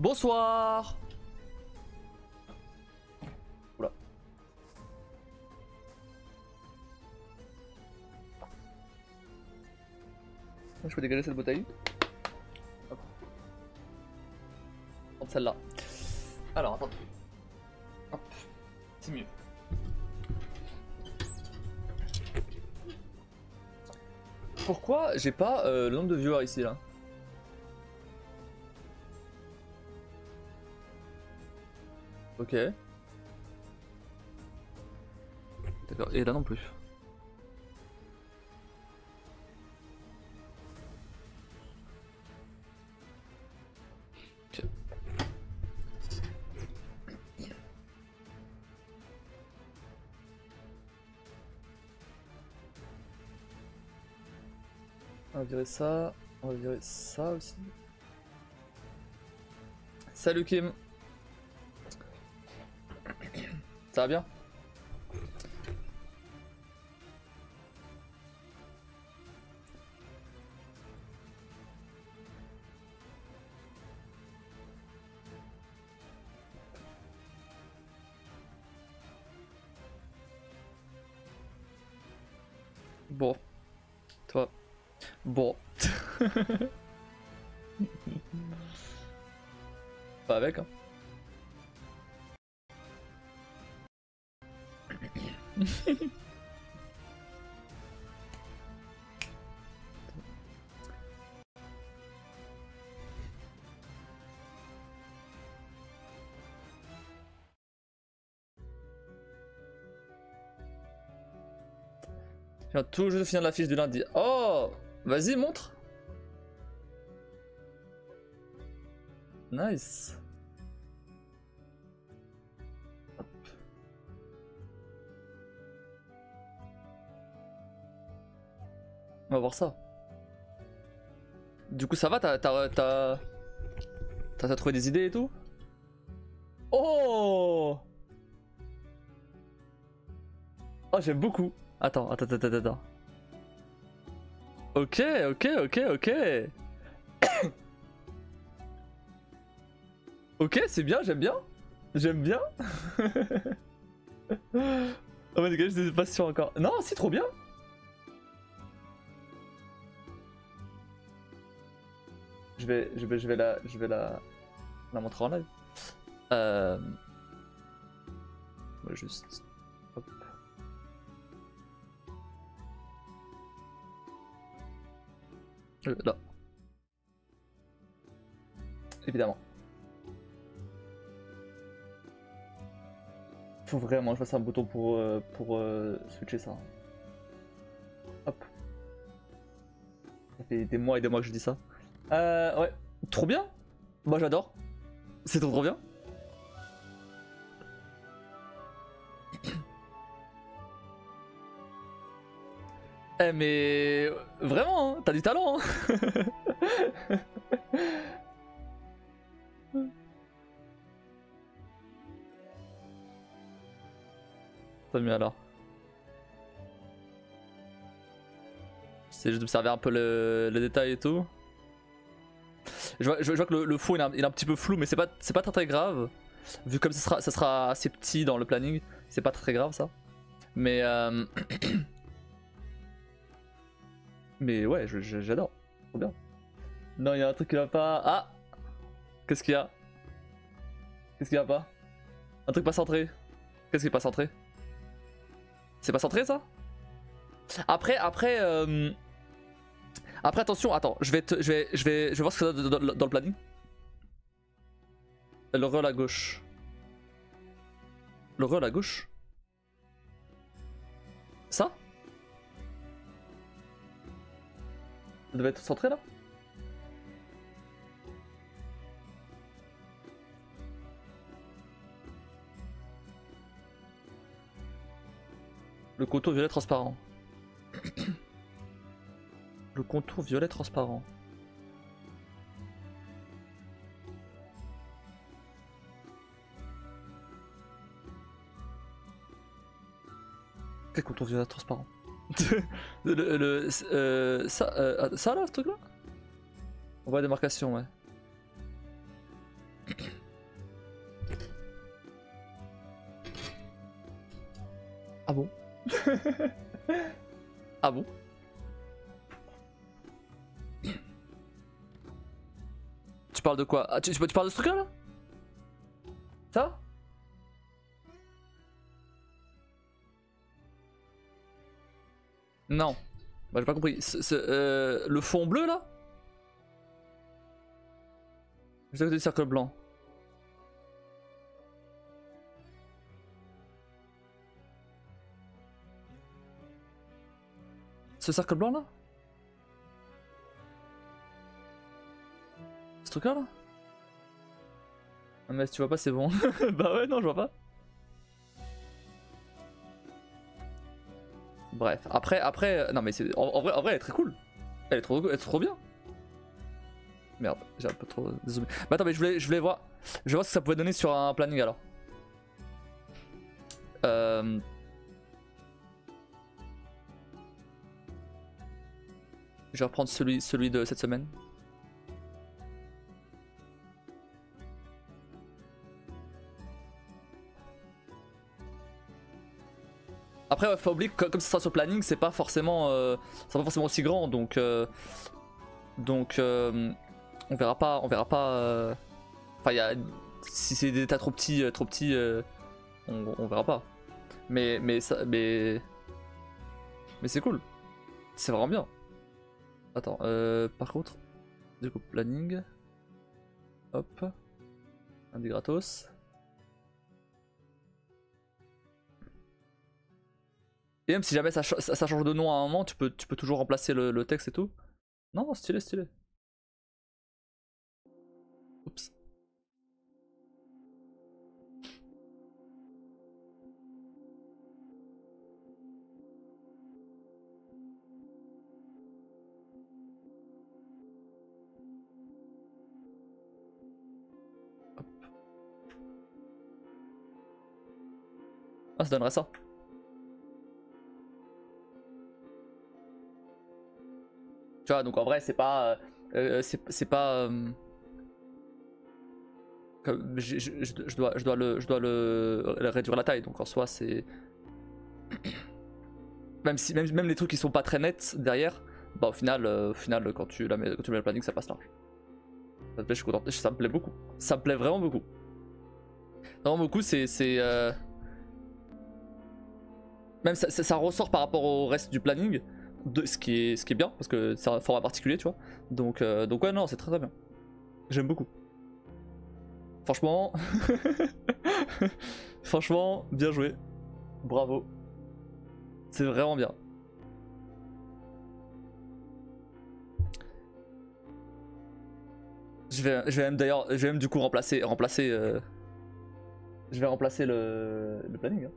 Bonsoir. Oula. Je peux dégager cette bouteille. Hop. Prendre celle-là. Alors, attends. Hop. C'est mieux. Pourquoi j'ai pas le nombre de viewers ici là? Ok. D'accord, et là non plus. Ok. On va virer ça, on va virer ça aussi. Salut Kim. Ça va bien? Bon. Toi. Bon. Pas avec hein. Je viens tout juste de finir la fiche du lundi. Oh! Vas-y, montre! Nice! Hop. On va voir ça. Du coup, ça va? T'as trouvé des idées et tout? Oh! Oh, j'aime beaucoup. Attends. Ok. Ok, c'est bien, j'aime bien. Oh my god, je suis pas sûr encore. Non, c'est trop bien. Je vais la montrer en live. On va juste. Hop. Là. Évidemment. Faut vraiment que je fasse un bouton pour switcher ça. Hop. Ça fait des mois et des mois que je dis ça. Ouais. Trop bien. Moi j'adore. C'est trop bien. Eh mais vraiment, hein, t'as du talent. Hein. Tant mieux alors. C'est juste d'observer un peu le détail et tout. Je vois que le fond il est un petit peu flou, mais c'est pas très grave. Vu comme ça sera assez petit dans le planning, c'est pas très grave ça. Mais mais ouais, j'adore. Trop bien. Non, il y a un truc qui va pas. Ah! Qu'est-ce qu'il y a? Qu'est-ce qu'il y a pas? Un truc pas centré. Qu'est-ce qui est pas centré? C'est pas centré ça? Après, attention, attends, je vais voir ce que ça donne dans le planning. Le rôle à gauche. Le rôle à gauche? Ça? Ça devait être centré là? Le contour violet transparent. Le contour violet transparent. Quel contour violet transparent? Ça là, ce truc là? On voit la démarcation, ouais. Ah bon? Ah bon? Tu parles de quoi? Ah, tu parles de ce truc là? Ça? Non. Bah j'ai pas compris. Le fond bleu là? Juste à côté du cercle blanc. Ce cercle blanc là? Ce truc là là? Ah mais si tu vois pas c'est bon. Bah ouais non je vois pas. Bref, après, non mais c'est en vrai elle est très cool. Elle est trop bien. Merde, j'ai un peu trop désolé. Bah attends mais je voulais voir ce que ça pouvait donner sur un planning alors. Je vais reprendre celui de cette semaine. Après, ouais, faut pas oublier que comme ça sera sur le planning, c'est pas forcément aussi grand, donc on verra pas. Enfin, si c'est des tas trop petits, on verra pas. Mais c'est cool, c'est vraiment bien. Attends, par contre, du coup planning, hop, un des gratos. Et même si jamais ça change de nom à un moment, tu peux toujours remplacer le texte et tout. Non, stylé. Oups. Hop. Ah, ça donnerait ça. Tu vois, donc en vrai, c'est pas. C'est pas. Je dois le réduire la taille, donc en soi, c'est. Même les trucs qui sont pas très nets derrière, bah au final quand tu mets le planning, ça passe large. Je suis content, ça me plaît beaucoup. Ça me plaît vraiment beaucoup. Vraiment beaucoup, c'est. Même ça ressort par rapport au reste du planning, ce qui est bien, parce que c'est un format particulier, tu vois. Donc ouais, non, c'est très bien. J'aime beaucoup. Franchement, franchement, bien joué. Bravo. C'est vraiment bien. Je vais même du coup remplacer je vais remplacer le planning hein,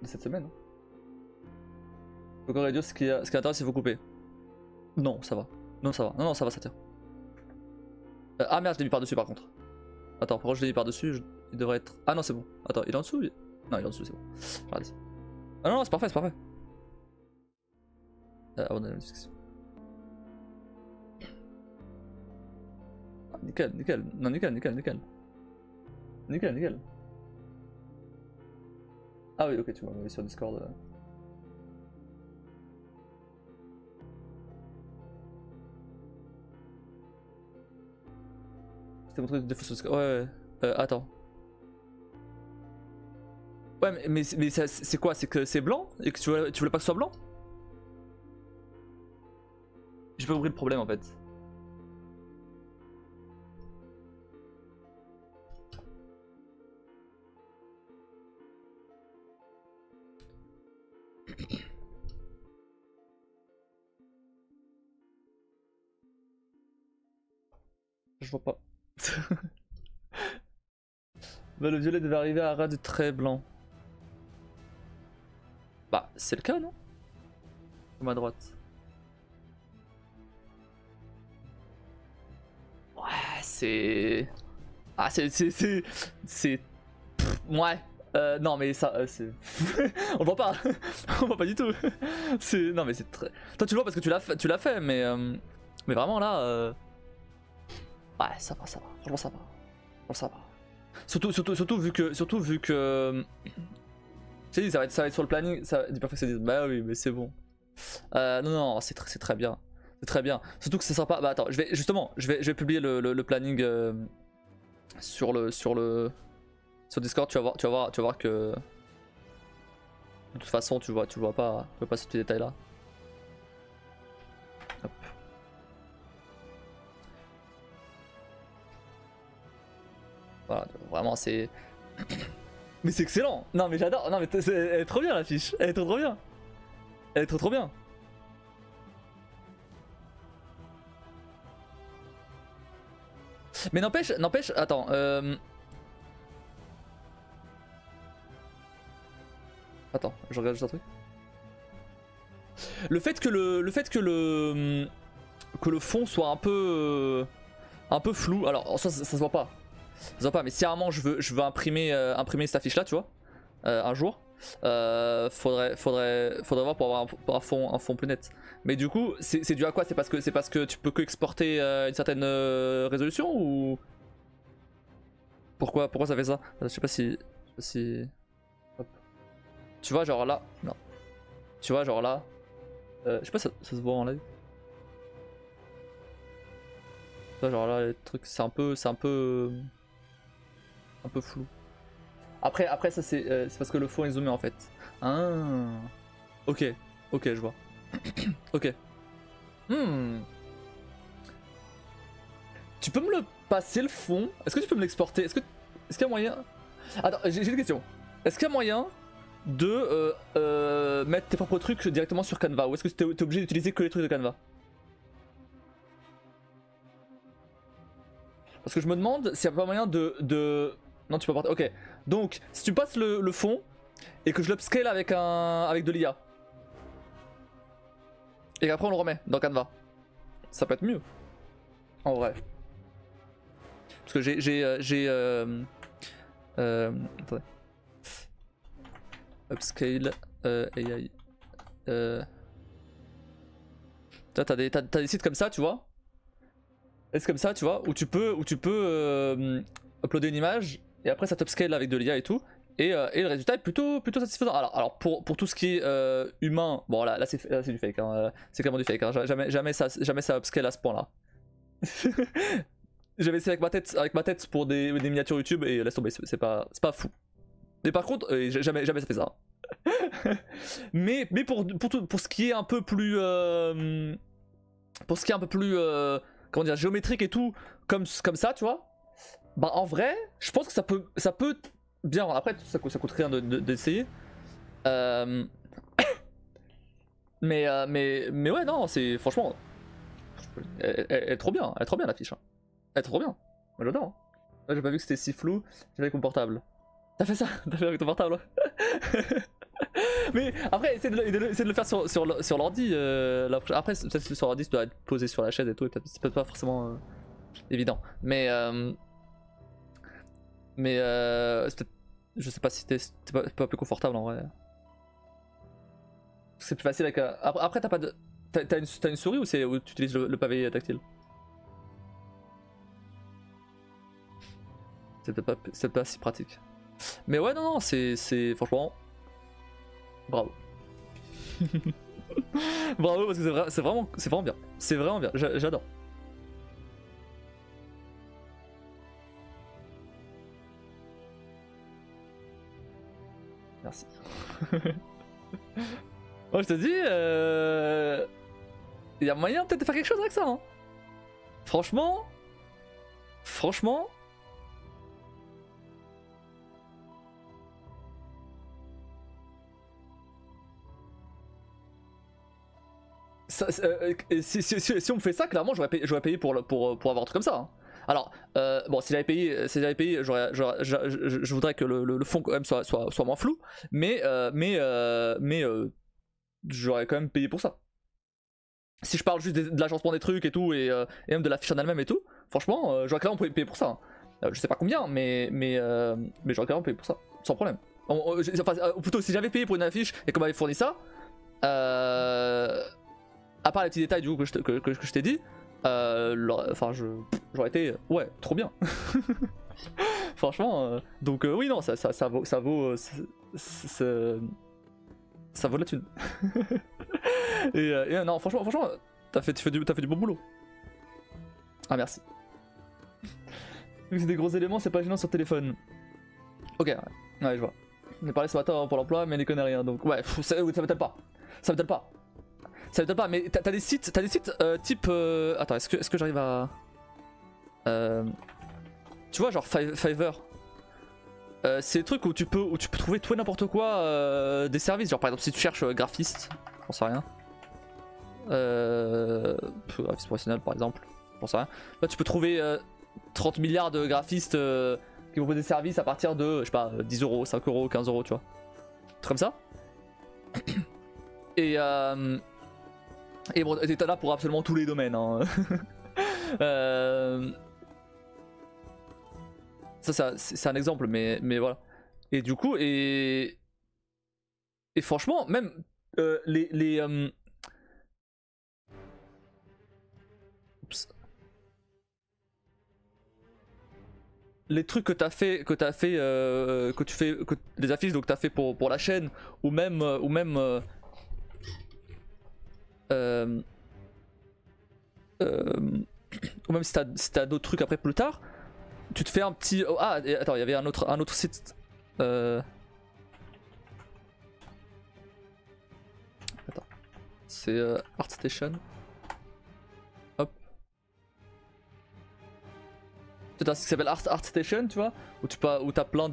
de cette semaine. Hein. Faut encore réduire ce qui intéresse, il faut couper. Non, ça va. Non, ça va. Non, ça va, ça tient. Ah merde, je l'ai mis par-dessus par contre. Attends, pourquoi je l'ai mis par-dessus il devrait être. Ah non, c'est bon. Attends, il est en dessous Non, il est en dessous, c'est bon. Regarde ici. Ah non, c'est parfait, c'est parfait. On a une discussion. Ah, nickel. Non, nickel. Ah oui, ok, tu m'as mis sur Discord. C'était montré des fausses. Ouais. Attends. Ouais, mais c'est quoi? C'est que c'est blanc? Et que tu voulais pas que ce soit blanc? J'ai pas compris le problème en fait. Je vois pas. Bah, le violet devait arriver à ras du trait blanc. Bah, c'est le cas, non? Comme à droite. Ouais, c'est. Ah, Ouais. Non, mais ça, c'est. On le voit pas. On le voit pas du tout. Non, mais c'est très. Toi, tu le vois parce que tu l'as fait, mais vraiment là. Ouais, ça va. Franchement, ça va. Surtout vu que. Tu sais, ça va être sur le planning. Du parfois, ça dit bah oui, mais c'est bon. Non, c'est très bien. C'est très bien. Surtout que c'est sympa. Bah attends, je vais publier le planning sur Discord. Tu vas voir que. De toute façon, tu vois pas ce petit détail là. Hop. Voilà, vraiment c'est. Mais c'est excellent. Non mais j'adore. Non mais elle est trop bien l'affiche. Elle est trop bien. Elle est trop bien. Mais n'empêche, attends. Attends, je regarde juste un truc. Le fait que le fond soit un peu flou. Alors ça se voit pas. Ça se voit pas. Mais si à un moment je veux imprimer cette affiche là, tu vois, un jour, faudrait voir pour avoir un fond plus net. Mais du coup, c'est dû à quoi? C'est parce que tu peux que exporter une certaine résolution ou pourquoi ça fait ça? Je sais pas si. Hop. Tu vois genre là, non. Tu vois genre là, je sais pas si ça se voit en live. Tu vois genre là les trucs c'est un peu flou. Après ça c'est parce que le fond est zoomé en fait. Ah. Ok, je vois. Ok. Tu peux me le passer le fond? Est-ce que tu peux me l'exporter? Est-ce qu'il y a moyen? Attends, j'ai une question. Est-ce qu'il y a moyen de mettre tes propres trucs directement sur Canva? Ou est-ce que t'es obligé d'utiliser que les trucs de Canva? Parce que je me demande s'il n'y a pas moyen de... Non, tu peux pas... Ok. Donc, si tu passes le fond et que je l'upscale avec de l'IA. Et qu'après on le remet dans Canva. Ça peut être mieux. En vrai. Parce que attendez. Upscale AI. T'as des sites comme ça, tu vois. C'est comme ça, tu vois, où tu peux uploader une image et après ça t'upscale avec de l'IA et tout. Et le résultat est plutôt satisfaisant. Alors pour tout ce qui est humain, bon là c'est du fake, hein, c'est clairement du fake. Hein, jamais ça upscale à ce point-là. J'avais essayé avec ma tête pour des miniatures YouTube et laisse tomber, c'est pas fou. Mais par contre, jamais ça fait ça. mais pour ce qui est un peu plus comment dire, géométrique et tout, comme ça, tu vois. Bah en vrai, je pense que ça peut bien. Après, ça coûte rien d'essayer. Mais ouais, non, c'est franchement, elle est trop bien, l'affiche. Hein. Elle est trop bien. Moi j'adore. Hein. Là, j'ai pas vu que c'était si flou. J'ai avec mon portable. T'as fait ça? T'as fait avec ton portable? Mais après, essaie de le faire sur l'ordi. Après, peut-être sur l'ordi, ça doit être posé sur la chaise et tout. Et c'est peut-être pas forcément évident. Mais je sais pas si c'était pas plus confortable en vrai. C'est plus facile avec. Après, t'as pas de. T'as une souris ou tu utilises le pavé tactile? C'est peut-être pas si pratique. Mais ouais, non, c'est franchement. Bravo. Bravo parce que c'est vraiment bien. C'est vraiment bien. J'adore. Merci. Moi je te dis, il y a moyen peut-être de faire quelque chose avec ça. Hein. Franchement. Si on me fait ça, clairement, j'aurais payé pour avoir un truc comme ça. Hein. Alors, bon, si j'avais payé, je voudrais que le fond quand même soit moins flou, mais j'aurais quand même payé pour ça. Si je parle juste de l'agencement des trucs et tout, et même de la fiche en elle-même et tout, franchement, j'aurais clairement payé pour ça. Hein. Je sais pas combien, mais j'aurais clairement payé pour ça, sans problème. Ou plutôt, si j'avais payé pour une affiche et qu'on m'avait fourni ça, à part les petits détails du coup que je t'ai dit, enfin j'aurais été ouais trop bien. Franchement, donc oui, non, ça vaut. Ça vaut. Ça vaut la thune. et non, franchement, t'as fait du bon boulot. Ah, merci. Vu que c'est des gros éléments, c'est pas gênant sur téléphone. Ok, ouais, je vois. On a parlé ce matin pour l'emploi, mais elle n'y connaît rien, donc ouais, ça m'étonne pas. Ça m'étonne pas. Ça m'étonne pas, mais t'as des sites type. Attends, est-ce que j'arrive à. Tu vois, genre Fiverr. C'est des trucs où tu peux trouver tout et n'importe quoi, des services. Genre par exemple, si tu cherches graphiste, j'en sais rien. Graphiste professionnel par exemple, j'en sais rien. Là, tu peux trouver 30 milliards de graphistes qui proposent des services à partir de, je sais pas, 10 euros, 5 euros, 15 euros, tu vois. Comme ça. Et bon, t'es là pour absolument tous les domaines. Hein. Ça c'est un exemple, mais voilà. Et du coup, et franchement, même les trucs que tu fais, les affiches donc t'as fait pour la chaîne, ou même ou même si t'as d'autres trucs après plus tard, tu te fais un petit. Oh, ah, attends, il y avait un autre site. Attends, c'est ArtStation. Hop. C'est un site qui s'appelle ArtStation, tu vois, où t'as plein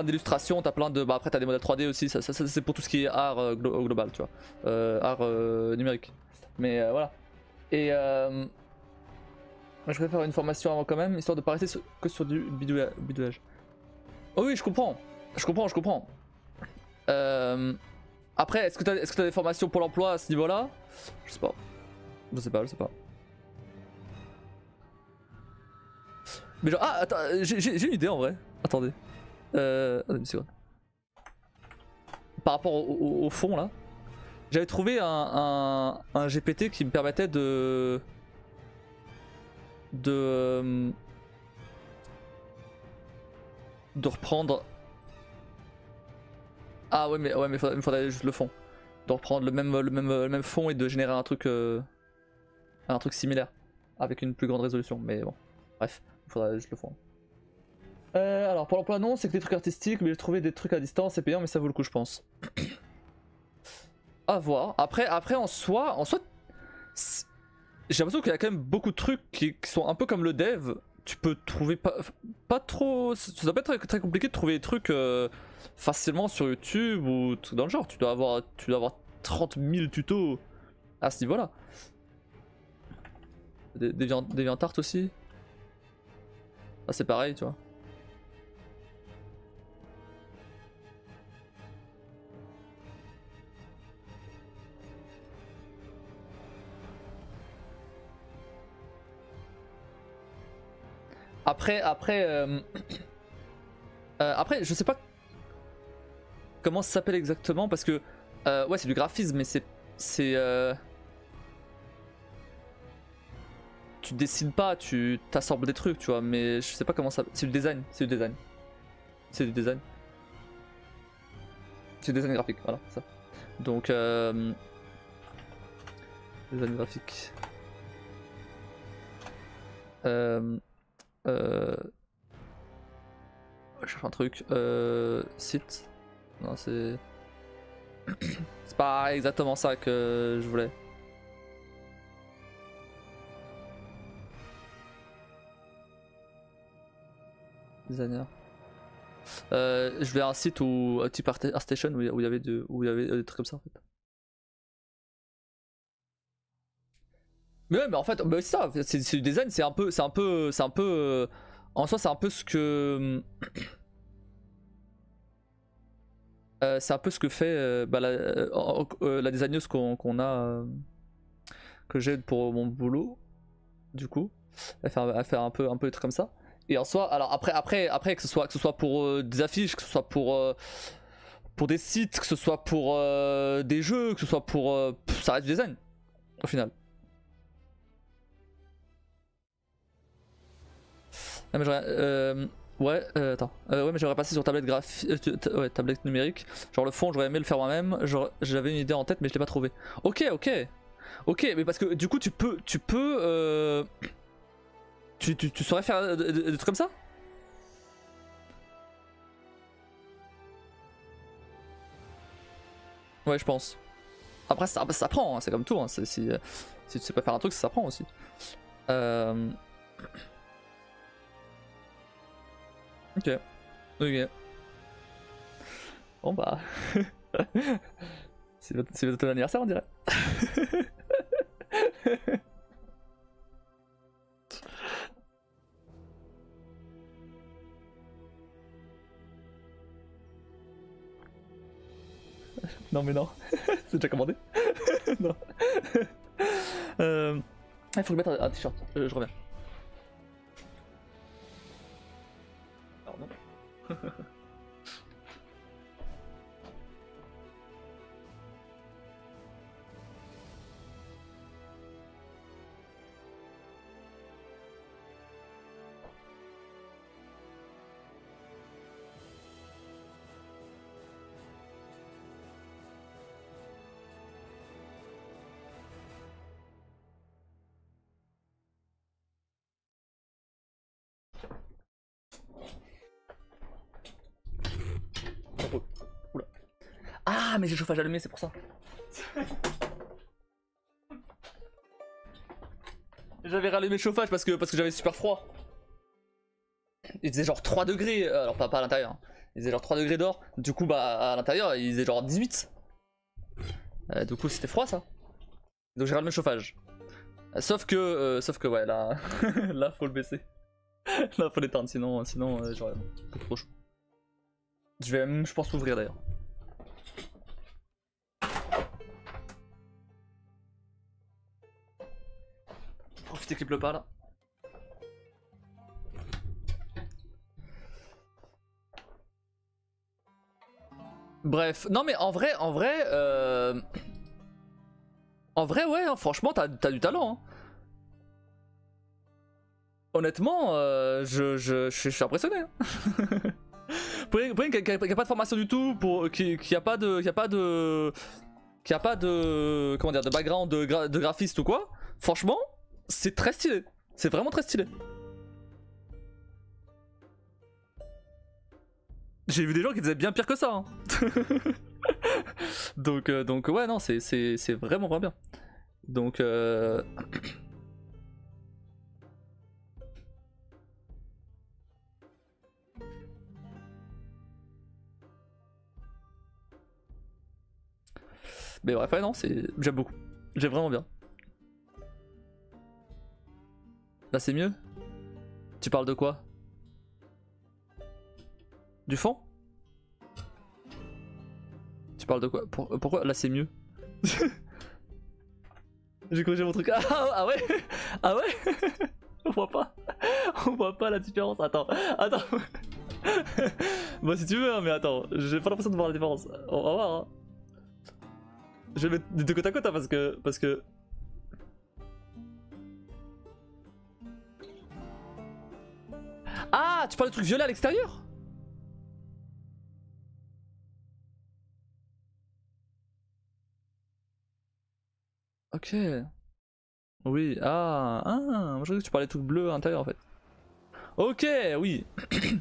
d'illustrations, t'as plein de. Bah après t'as des modèles 3D aussi, ça c'est pour tout ce qui est art global, tu vois. Art numérique. Mais voilà. Et moi je préfère une formation avant quand même, histoire de pas rester que sur du bidouillage. Oh oui, je comprends. Après, est-ce que t'as des formations pour l'emploi à ce niveau-là? Je sais pas. Je sais pas. Mais genre, ah, attends, j'ai une idée en vrai. Attendez. Attendez une seconde. Par rapport au fond là, j'avais trouvé un GPT qui me permettait de reprendre. Ah ouais mais il faudrait juste le fond. De reprendre le même fond et de générer un truc similaire avec une plus grande résolution. Mais bon, bref, il faudrait juste le fond. Alors pour l'emploi non, c'est que des trucs artistiques, mais j'ai trouvé des trucs à distance, c'est payant mais ça vaut le coup je pense. À voir. Après en soi, j'ai l'impression qu'il y a quand même beaucoup de trucs qui sont un peu comme le dev. Tu peux trouver pas trop. Ça doit pas être très compliqué de trouver des trucs facilement sur YouTube ou tout dans le genre. Tu dois avoir 30 000 tutos à ce niveau-là. Des DeviantArt aussi. Ah, c'est pareil, tu vois. Après, je sais pas comment ça s'appelle exactement parce que ouais, c'est du graphisme, mais c'est tu dessines pas, tu t'assembles des trucs, tu vois. Mais je sais pas comment ça. C'est du design, c'est du design graphique, voilà, ça. Donc design graphique. Je cherche un truc. Site. Non, c'est. C'est pas exactement ça que je voulais. Designer. Je voulais un site où type ArtStation où il y avait des trucs comme ça en fait. Mais ouais, mais en fait, c'est ça. C'est du design. C'est un peu. En soi, c'est un peu ce que. C'est un peu ce que fait la designeuse qu'on a, que j'ai pour mon boulot, du coup. Elle fait un peu des trucs comme ça. Et en soi, alors après que ce soit pour des affiches, que ce soit pour des sites, que ce soit pour des jeux, que ce soit pour. Ça reste du design, au final. Ah, mais j'aurais. Ouais, attends. Ouais, mais j'aurais passé sur tablette ouais, tablette numérique. Genre le fond, j'aurais aimé le faire moi-même. J'avais une idée en tête, mais je l'ai pas trouvé. Ok, ok. Ok, mais parce que du coup, tu saurais faire des trucs comme ça? Ouais, je pense. Après, ça prend, hein, c'est comme tout. Hein. Si tu sais pas faire un truc, ça prend aussi. Ok. Ok. Bon bah. c'est ton anniversaire, on dirait. Non mais non, c'est déjà commandé. Non. Il faut que je mette un t-shirt, je reviens. Pardon. Oula. Ah mais j'ai le chauffage allumé, c'est pour ça. J'avais rallumé le chauffage parce que j'avais super froid. Il faisait genre 3 degrés, alors pas à l'intérieur. Hein. Il faisait genre 3 degrés dehors. Du coup bah à l'intérieur il faisait genre 18. Du coup c'était froid ça. Donc j'ai rallumé le chauffage. Sauf que ouais là, là faut le baisser. Là faut l'éteindre sinon j'aurais beaucoup trop chaud. Je vais même je pense l'ouvrir d'ailleurs. Profitez qu'il pleut pas là. Bref, non mais en vrai, ouais, hein, franchement, t'as du talent. Hein. Honnêtement, je suis impressionné. Hein. Pour une qui a pas de formation du tout, qui a pas de, comment dire, de background de graphiste ou quoi. Franchement, c'est très stylé. C'est vraiment très stylé. J'ai vu des gens qui faisaient bien pire que ça. Hein. donc ouais, non, c'est vraiment bien. Donc mais bref, ouais, non, j'aime beaucoup. J'aime vraiment bien. Là, c'est mieux? Tu parles de quoi? Du fond? Tu parles de quoi? Pourquoi? Là, c'est mieux. J'ai corrigé mon truc. Ah ouais? Ah ouais? On voit pas. On voit pas la différence. Attends. Bon, si tu veux, hein, mais attends. J'ai pas l'impression de voir la différence. On va voir. Hein. Je vais mettre des deux côte à côte hein, parce que. Ah, tu parles du truc violet à l'extérieur? Ok. Oui, moi je croyais que tu parlais de truc bleu à l'intérieur en fait. Ok, oui.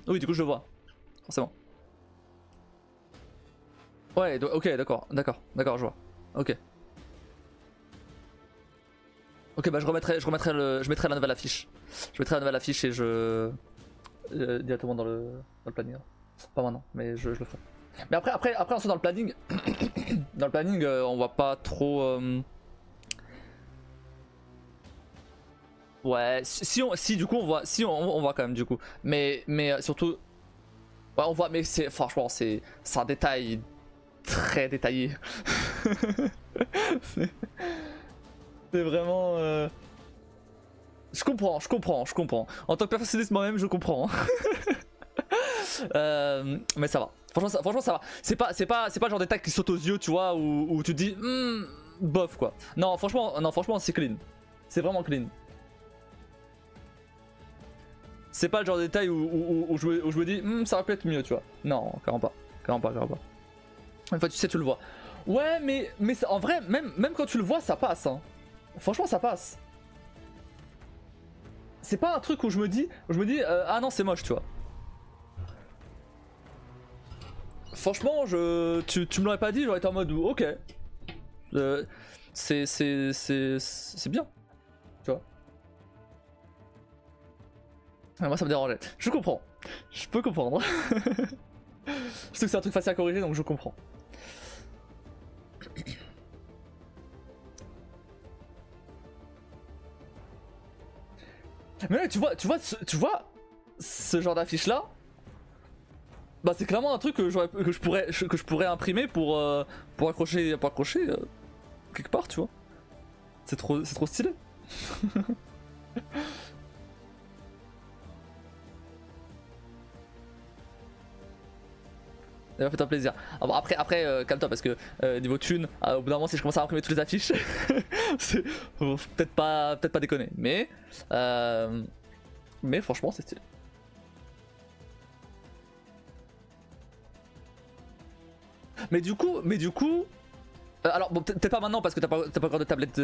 Oui, du coup je le vois. Forcément. Ouais, ok, d'accord, je vois. Ok. Ok, bah je mettrai la nouvelle affiche. Je mettrai la nouvelle affiche et je... directement dans le planning. Pas maintenant, mais je le ferai. Mais après on soit dans le planning. Dans le planning, on voit pas trop... Ouais, si du coup on voit, on voit quand même du coup. Mais surtout... Ouais, on voit, mais franchement, c'est un détail très détaillé. C'est vraiment... Je comprends. En tant que perfectionniste moi-même, je comprends. Mais ça va. Franchement, ça va. C'est pas le genre détail qui saute aux yeux, tu vois, où tu te dis, bof quoi. Non, franchement, c'est clean. C'est vraiment clean. C'est pas le genre de détail où je me dis ça aurait pu être mieux, tu vois. Non, clairement pas. Clairement pas, clairement pas. Une fois tu sais, tu le vois. Ouais, mais en vrai, même quand tu le vois, ça passe. Hein. Franchement, ça passe. C'est pas un truc où je me dis ah non, c'est moche, tu vois. Franchement, tu me l'aurais pas dit, j'aurais été en mode ok. C'est bien, tu vois. Moi, ça me dérangeait. Je comprends. Je peux comprendre. Je sais que c'est un truc facile à corriger, donc je comprends. Mais là, tu vois ce genre d'affiche là. Bah c'est clairement un truc que je pourrais imprimer pour accrocher quelque part, tu vois. C'est trop stylé. Fais-toi plaisir. Ah bon, après calme-toi parce que niveau thune, au bout d'un moment si je commence à imprimer toutes les affiches, c'est peut-être pas déconner. Mais franchement c'est stylé. Mais du coup, alors bon peut-être pas maintenant parce que t'as pas encore de tablette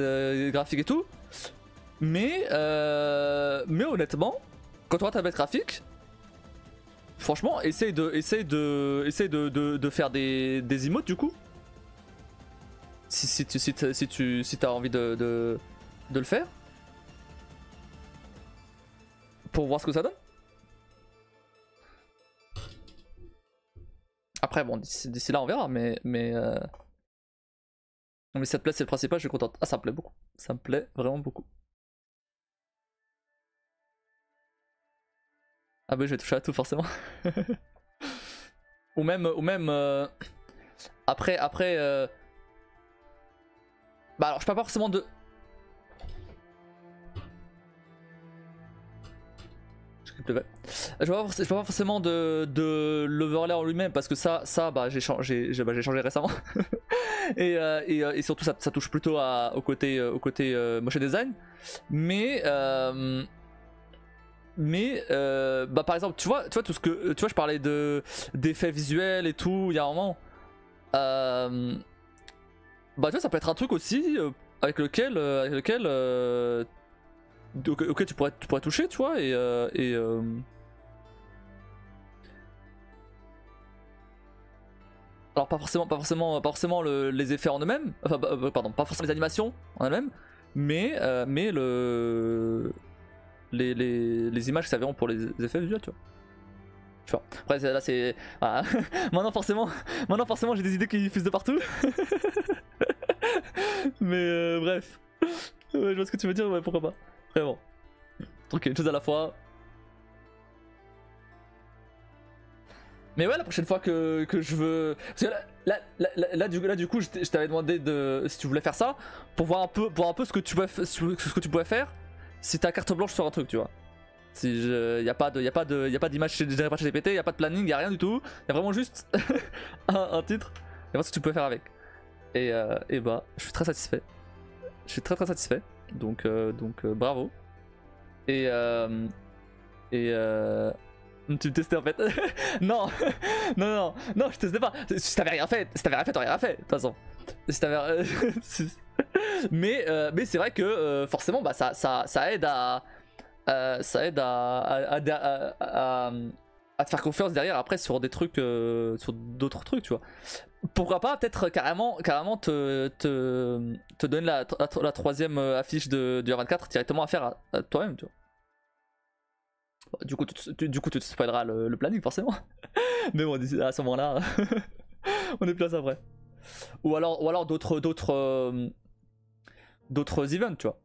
graphique et tout. Mais honnêtement, quand tu auras ta tablette graphique, franchement, essaye de faire des emotes du coup. Si t'as envie de le faire. Pour voir ce que ça donne. Après bon, d'ici là on verra, mais ça te plaît, c'est le principal, je suis contente. Ah ça me plaît beaucoup. Ça me plaît vraiment beaucoup. Ah bah je vais toucher à tout forcément. ou même après bah alors je parle pas forcément de je parle pas forcément de l'overlay en lui-même parce que ça bah j'ai changé récemment. et surtout ça touche plutôt au côté motion design, mais bah par exemple tu vois tout ce que tu vois, je parlais d'effets visuels et tout il y a un moment, bah tu vois ça peut être un truc aussi avec lequel auquel tu pourrais toucher, tu vois, alors pas forcément les effets en eux-mêmes, enfin pardon, pas forcément les animations en elles-mêmes, mais les images qui serviront pour les effets visuels, tu vois. Tu vois. Après là c'est voilà. maintenant forcément j'ai des idées qui fusent de partout. Mais bref. Ouais, je vois ce que tu veux dire, ouais, pourquoi pas. Vraiment. Ok, une chose à la fois. Mais ouais, la prochaine fois que je veux. Parce que là du coup, je t'avais demandé si tu voulais faire ça pour voir un peu ce que tu pourrais faire si t'as carte blanche sur un truc, tu vois. Si y a pas d'image générée par ChatGPT, y a pas de planning, y a rien du tout. Y a vraiment juste un titre. Et voir ce que tu peux faire avec. Et bah, je suis très satisfait. Je suis très satisfait. Donc bravo. Et tu me testais en fait. non, je testais pas. Si t'avais rien fait, t'aurais rien fait, de toute façon. Si t'avais... mais c'est vrai que forcément, bah, ça aide à te faire confiance derrière après sur des trucs, sur d'autres trucs, tu vois. Pourquoi pas peut-être carrément te donner la troisième affiche du R24 directement à faire à toi-même, tu vois. Du coup, tu te spoileras le planning forcément. Mais bon, à ce moment-là, on est plus à ça après. Ou alors d'autres events, tu vois.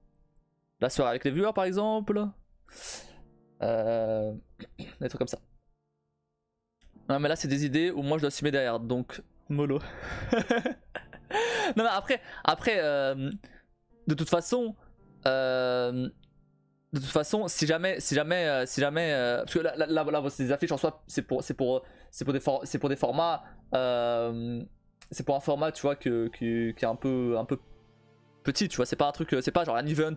La soirée avec les viewers par exemple. Des trucs comme ça. Non mais là c'est des idées où moi je dois assumer derrière, donc mollo. Non mais après de toute façon si jamais parce que là c'est des affiches en soi, c'est pour des formats c'est pour un format, tu vois, qui est un peu petit, tu vois, c'est pas un truc, c'est pas genre un event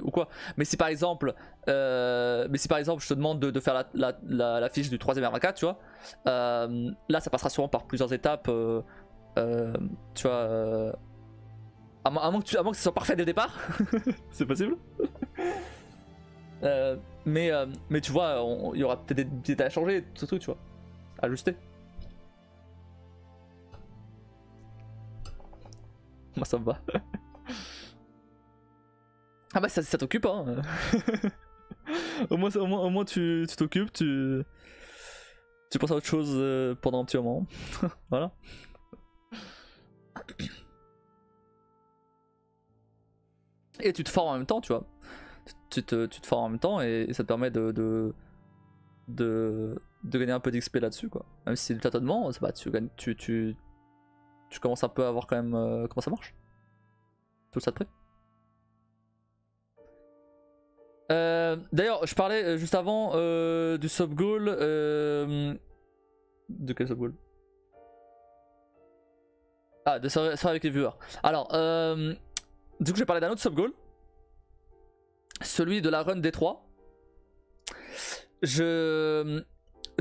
ou quoi. Mais si par exemple, je te demande de faire la fiche du 3ème RK, tu vois, là ça passera sûrement par plusieurs étapes, tu vois, à moins que ce soit parfait dès le départ, c'est possible. Mais tu vois, il y aura peut-être des détails à changer, tout truc, tu vois, à ajuster. Moi ça me va. Ah bah ça t'occupe hein. au moins tu t'occupes, tu penses à autre chose pendant un petit moment. Voilà. Et tu te formes en même temps, tu vois. Tu te formes en même temps et ça te permet de gagner un peu d'XP là-dessus, quoi. Même si c'est du tâtonnement, bah, tu commences un peu à voir quand même comment ça marche. Tout ça de près. D'ailleurs, je parlais juste avant du sub-goal. De quel sub-goal? Ah, de soirée avec les viewers. Alors, du coup, j'ai parlé d'un autre sub-goal. Celui de la run D3.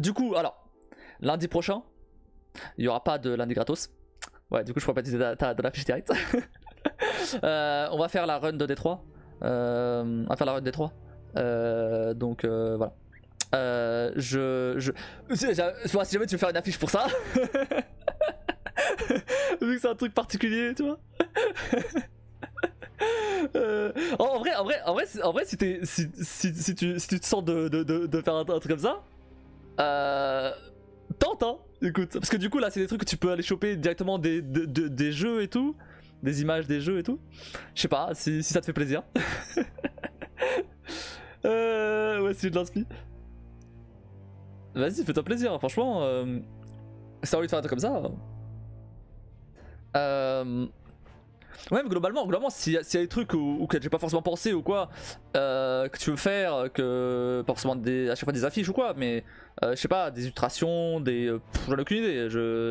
Du coup, alors, lundi prochain, il n'y aura pas de lundi gratos. Ouais, du coup, je pourrais pas utiliser de la fiche direct. On va faire la run de D3. On va faire la run D3. Donc voilà. Si jamais tu veux faire une affiche pour ça, vu que c'est un truc particulier, tu vois. En vrai, si tu te sens de faire un truc comme ça, tente hein, écoute. Parce que du coup là c'est des trucs que tu peux aller choper directement des jeux et tout, des images des jeux et tout. Je sais pas si ça te fait plaisir. Ouais, si j'ai de l'inspi. Vas-y, fais-toi plaisir, franchement. Si t'as envie de faire un truc comme ça. Ouais, mais globalement s'il y a des trucs ou que j'ai pas forcément pensé ou quoi, que tu veux faire, que pas forcément à chaque fois des affiches ou quoi, mais je sais pas, des illustrations, j'en ai aucune idée.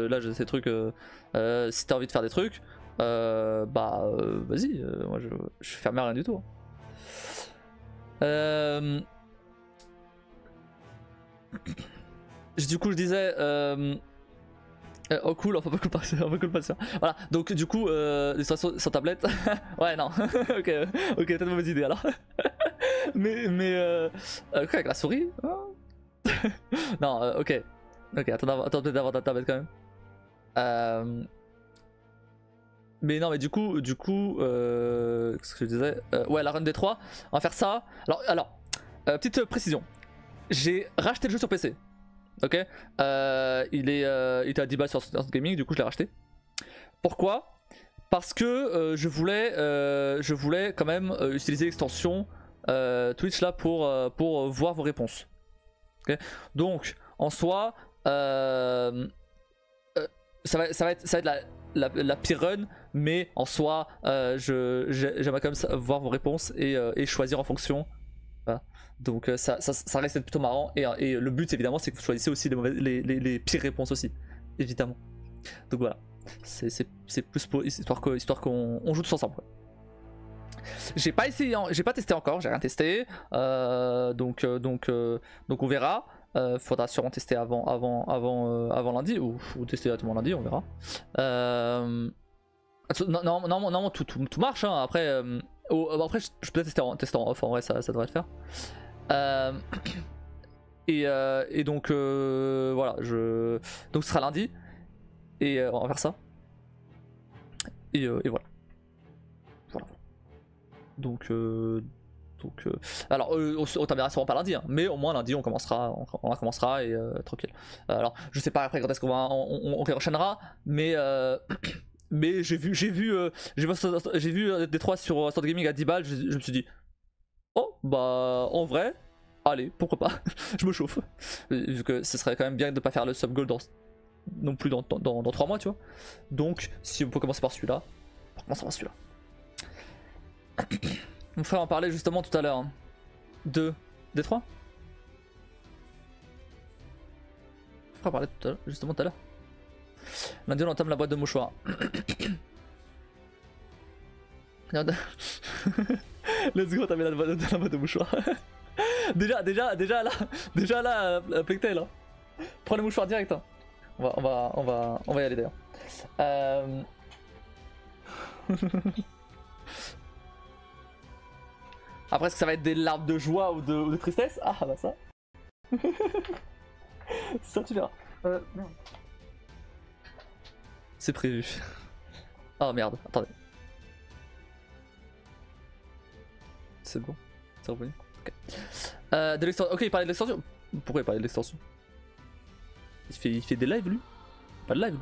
Là j'ai ces trucs, si t'as envie de faire des trucs, vas-y, moi je ferme rien du tout. Du coup je disais oh cool, enfin pas cool pas sûr. Voilà, donc du coup, illustration sur tablette. Ouais, non. ok, peut-être mauvaise idée alors. mais quoi avec la souris non, ok. Ok, attends peut-être d'avoir ta tablette quand même. Mais non, mais du coup, qu'est-ce que je disais ouais, la run des 3, on va faire ça. Alors petite précision. J'ai racheté le jeu sur PC. Ok, il était à 10 balles sur Instant Gaming, du coup je l'ai racheté. Pourquoi? Parce que je voulais quand même utiliser l'extension Twitch là pour voir vos réponses. Okay, donc en soi, ça va être la pire run, mais en soi, j'aimerais quand même voir vos réponses et choisir en fonction. Voilà. Donc ça reste plutôt marrant et le but évidemment c'est que vous choisissez aussi les pires réponses aussi, évidemment. Donc voilà, c'est plus pour histoire qu'on joue tous ensemble quoi. J'ai pas testé encore, j'ai rien testé, donc on verra. Faudra sûrement tester avant lundi ou tester directement lundi, on verra. Non, tout marche hein. Après je peux tester en off, en vrai ça devrait le faire. Et donc voilà, donc ce sera lundi et on va faire ça et voilà. Donc alors on t'enverra sûrement pas lundi hein, mais au moins lundi on commencera et tranquille. Alors je sais pas après quand est-ce on réenchaînera, mais mais j'ai vu des 3 sur Instant Gaming à 10 balles, je me suis dit oh bah en vrai allez pourquoi pas. Je me chauffe vu que ce serait quand même bien de pas faire le sub goal non plus dans 3 mois tu vois. Donc si on peut commencer par celui-là, on commence par celui-là. Mon frère en parlait justement tout à l'heure hein. De D3. Mon frère en parlait justement tout à l'heure. Lundi on entame la boîte de mouchoirs. Let's go, t'as mis la boîte de mouchoirs. déjà là, Plectel, hein. Prends les mouchoirs direct. Hein. On va y aller d'ailleurs. Après, est-ce que ça va être des larmes de joie ou de tristesse? Ah bah ça. Ça tu verras. Merde. C'est prévu. Oh merde, attendez. C'est bon, c'est revenu. Ok. De l'extension. Ok, il parlait de l'extension. Pourquoi il parlait de l'extension? Il fait des lives lui? Pas de live lui.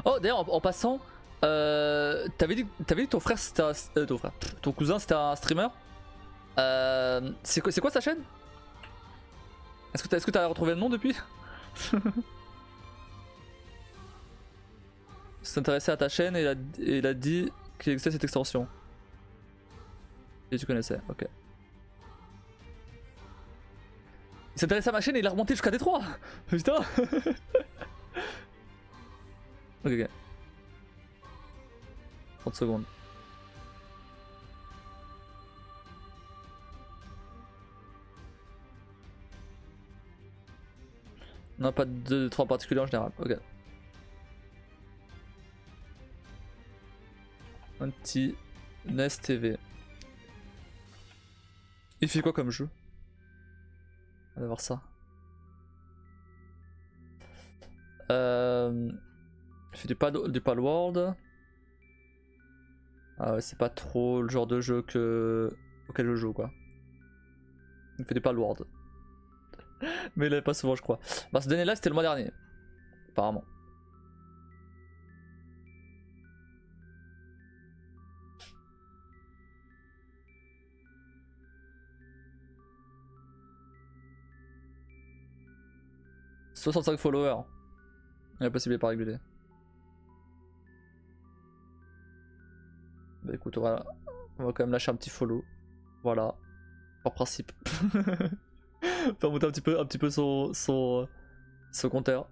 Oh d'ailleurs en passant, t'avais dit que ton frère c'était ton cousin c'était un streamer. C'est quoi sa chaîne? Est-ce que t'as retrouvé le nom depuis? Il s'est intéressé à ta chaîne et il a dit qu'il existait cette extension. Et tu connaissais, ok. Il s'est intéressé à ma chaîne et il a remonté jusqu'à Détroit. Putain. Ok. 30 secondes. Non, pas de 3 en particulier en général. Ok. Un petit NES TV. Il fait quoi comme jeu? On va voir ça. Il fait du Palworld. Ah ouais, c'est pas trop le genre de jeu auquel je joue quoi. Il fait du Palworld. Mais il l'avait pas souvent je crois. Bah ce dernier live c'était le mois dernier. Apparemment. « 65 followers. Il est possible pas régulier. Bah écoute, on va quand même lâcher un petit follow. Voilà. Par principe. Faire monter un petit peu son compteur.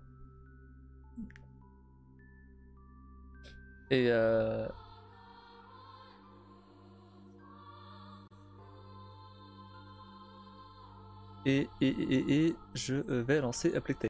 Et je vais lancer Applic